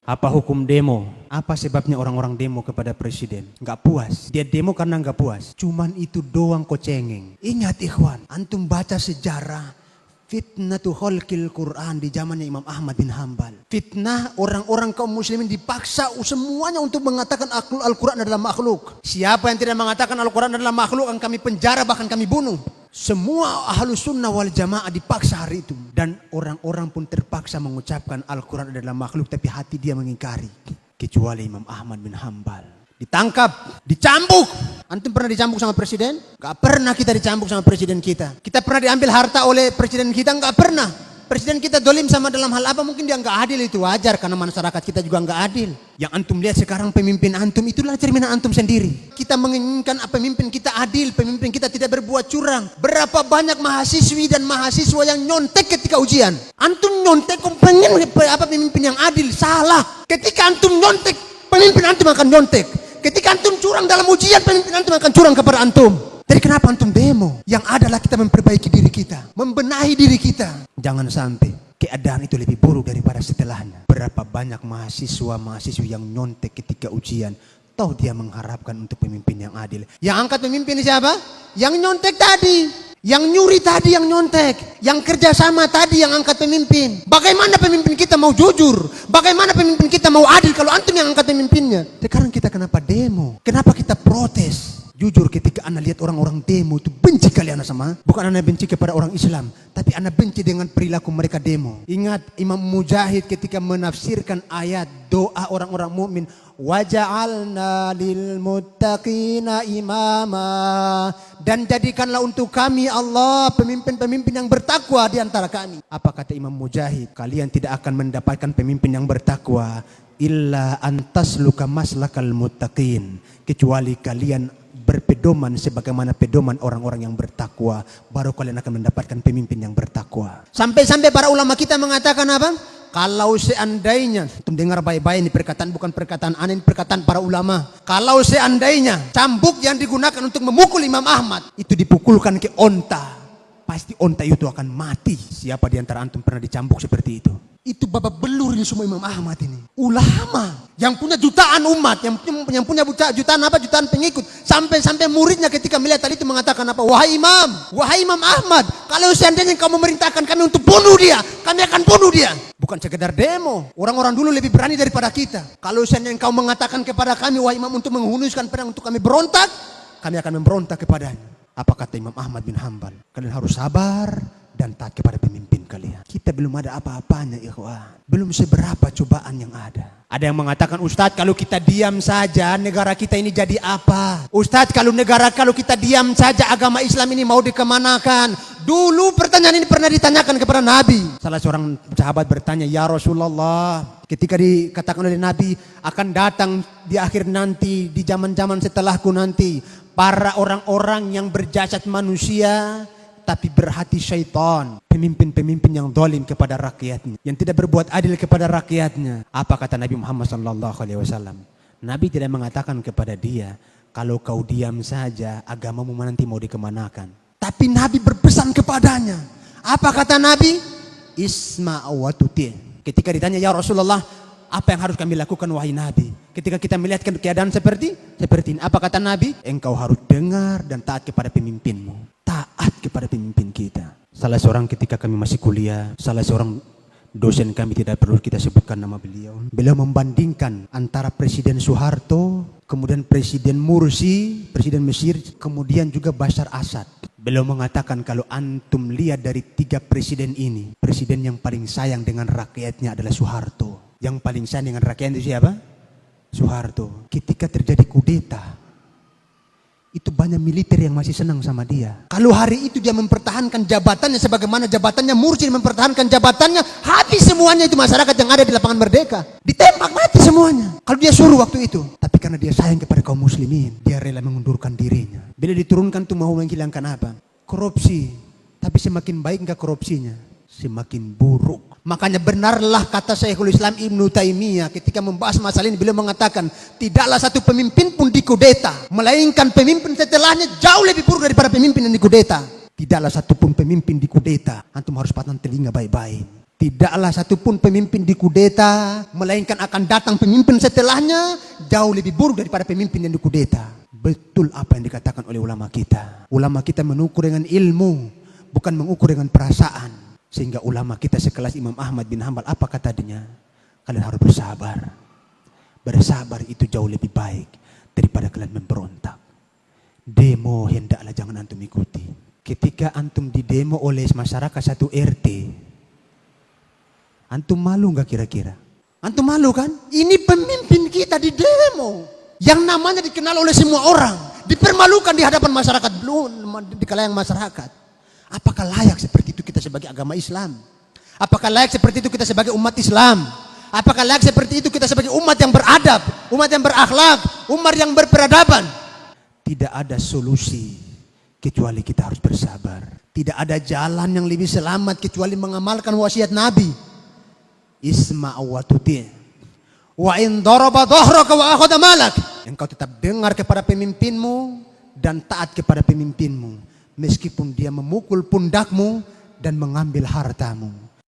Apa hukum demo? Apa sebabnya orang-orang demo kepada presiden? Nggak puas. Dia demo karena nggak puas. Cuman itu doang kok cengeng. Ingat ikhwan, antum baca sejarah fitnatu khalqil Quran di zamannya Imam Ahmad bin Hambal. Fitnah orang-orang kaum muslimin dipaksa semuanya untuk mengatakan Al-Quran adalah makhluk. Siapa yang tidak mengatakan Al-Quran adalah makhluk akan kami penjara, bahkan kami bunuh. Semua ahlus sunnah wal jamaah dipaksa hari itu. Dan orang-orang pun terpaksa mengucapkan Al-Quran adalah makhluk, tapi hati dia mengingkari. Kecuali Imam Ahmad bin Hambal. Ditangkap, dicambuk. Antum pernah dicambuk sama presiden? Gak pernah kita dicambuk sama presiden kita. Kita pernah diambil harta oleh presiden kita? Gak pernah. Presiden kita dolim sama dalam hal apa? Mungkin dia gak adil, itu wajar. Karena masyarakat kita juga gak adil. Yang antum lihat sekarang pemimpin antum, itulah cerminan antum sendiri. Kita menginginkan pemimpin kita adil, pemimpin kita tidak berbuat curang. Berapa banyak mahasiswi dan mahasiswa yang nyontek ketika ujian. Antum nyontek, pengen pemimpin yang adil. Salah. Ketika antum nyontek, pemimpin antum akan nyontek. Ketika antum curang dalam ujian, pemimpin antum akan curang kepada antum. Jadi kenapa antum demo? Yang adalah kita memperbaiki diri kita, membenahi diri kita. Jangan sampai keadaan itu lebih buruk daripada setelahnya. Berapa banyak mahasiswa-mahasiswi yang nyontek ketika ujian, toh dia mengharapkan untuk pemimpin yang adil. Yang angkat pemimpin siapa? Yang nyontek tadi. Yang nyuri tadi yang nyontek. Yang kerjasama tadi yang angkat pemimpin. Bagaimana pemimpin kita mau jujur? Bagaimana pemimpin kita mau adil kalau antum yang angkat pemimpinnya? Sekarang kita kenapa demo? Kenapa kita protes? Jujur ketika anda lihat orang-orang demo itu benci kali anda sama. Bukan anda benci kepada orang Islam, tapi anda benci dengan perilaku mereka demo. Ingat Imam Mujahid ketika menafsirkan ayat doa orang-orang mukmin, waja'alna lil muttaqina imama, dan jadikanlah untuk kami Allah pemimpin-pemimpin yang bertakwa di antara kami. Apa kata Imam Mujahid? Kalian tidak akan mendapatkan pemimpin yang bertakwa illa antasluka maslakal muttaqin, kecuali kalian berpedoman sebagaimana pedoman orang-orang yang bertakwa, baru kalian akan mendapatkan pemimpin yang bertakwa. Sampai-sampai para ulama kita mengatakan apa? Kalau seandainya, antum dengar baik-baik ini perkataan, bukan perkataan aneh, ini perkataan para ulama. Kalau seandainya cambuk yang digunakan untuk memukul Imam Ahmad itu dipukulkan ke onta, pasti onta itu akan mati. Siapa di antara antum pernah dicambuk seperti itu? Itu babak belur ini semua Imam Ahmad ini. Ulama yang punya jutaan umat, yang punya jutaan pengikut. Sampai muridnya ketika melihat tadi itu mengatakan apa? Wahai Imam Ahmad, kalau seandainya kau memerintahkan kami untuk bunuh dia, kami akan bunuh dia. Bukan sekedar demo. Orang-orang dulu lebih berani daripada kita. Kalau seandainya kau mengatakan kepada kami, wahai Imam, untuk menghunuskan pedang untuk kami berontak, kami akan memberontak kepadanya. Apa kata Imam Ahmad bin Hambal? Kalian harus sabar dan taat kepada pemimpin kalian. Kita belum ada apa-apanya, ikhwan. Belum seberapa cobaan yang ada. Ada yang mengatakan, Ustadz, kalau kita diam saja negara kita ini jadi apa? Ustadz, kalau kita diam saja agama Islam ini mau dikemanakan? Dulu pertanyaan ini pernah ditanyakan kepada Nabi. Salah seorang sahabat bertanya, ya Rasulullah, ketika dikatakan oleh Nabi akan datang di akhir nanti, di zaman-zaman setelahku nanti, para orang-orang yang berjasad manusia tapi berhati syaitan, pemimpin-pemimpin yang zalim kepada rakyatnya, yang tidak berbuat adil kepada rakyatnya. Apa kata Nabi Muhammad SAW? Nabi tidak mengatakan kepada dia, kalau kau diam saja agamamu nanti mau dikemanakan. Tapi Nabi berpesan kepadanya. Apa kata Nabi? Isma' wa tuti'. Ketika ditanya, ya Rasulullah, apa yang harus kami lakukan wahai Nabi? Ketika kita melihat keadaan seperti ini, apa kata Nabi? Engkau harus dengar dan taat kepada pemimpinmu. Taat kepada pemimpin kita. Salah seorang ketika kami masih kuliah, salah seorang dosen kami, tidak perlu kita sebutkan nama beliau. Beliau membandingkan antara Presiden Soeharto, kemudian Presiden Mursi, Presiden Mesir, kemudian juga Bashar Assad. Beliau mengatakan kalau antum lihat dari 3 presiden ini, presiden yang paling sayang dengan rakyatnya adalah Soeharto. Yang paling sayang dengan rakyatnya itu siapa? Soeharto. Ketika terjadi kudeta, itu banyak militer yang masih senang sama dia. Kalau hari itu dia mempertahankan jabatannya sebagaimana jabatannya Mursi mempertahankan jabatannya, habis semuanya itu masyarakat yang ada di lapangan Merdeka. Ditembak mati semuanya. Kalau dia suruh waktu itu. Tapi karena dia sayang kepada kaum muslimin, dia rela mengundurkan dirinya. Bila diturunkan tuh mau menghilangkan apa? Korupsi. Tapi semakin baik enggak korupsinya? Semakin buruk. Makanya benarlah kata Syekhul Islam Ibnu Taimiyah ketika membahas masalah ini, beliau mengatakan tidaklah satu pemimpin pun dikudeta, melainkan pemimpin setelahnya jauh lebih buruk daripada pemimpin yang dikudeta. Tidaklah satu pun pemimpin dikudeta. Antum harus patah telinga baik-baik. Tidaklah satupun pemimpin dikudeta, melainkan akan datang pemimpin setelahnya jauh lebih buruk daripada pemimpin yang dikudeta. Betul apa yang dikatakan oleh ulama kita. Ulama kita mengukur dengan ilmu, bukan mengukur dengan perasaan. Sehingga ulama kita sekelas Imam Ahmad bin Hanbal, apa kata dia? Kalian harus bersabar. Bersabar itu jauh lebih baik daripada kalian memberontak. Demo hendaklah jangan antum ikuti. Ketika antum didemo oleh masyarakat satu RT, antum malu nggak kira-kira? Antum malu kan? Ini pemimpin kita di demo, yang namanya dikenal oleh semua orang, dipermalukan di hadapan masyarakat, belum di kalangan masyarakat. Apakah layak seperti itu kita sebagai agama Islam? Apakah layak seperti itu kita sebagai umat Islam? Apakah layak seperti itu kita sebagai umat yang beradab, umat yang berakhlak, umat yang berperadaban? Tidak ada solusi kecuali kita harus bersabar. Tidak ada jalan yang lebih selamat kecuali mengamalkan wasiat Nabi. Isma' wa tuti'. Wa in daraba dhahraka wa akhadha malak. Engkau tetap dengar kepada pemimpinmu dan taat kepada pemimpinmu meskipun dia memukul pundakmu dan mengambil hartamu.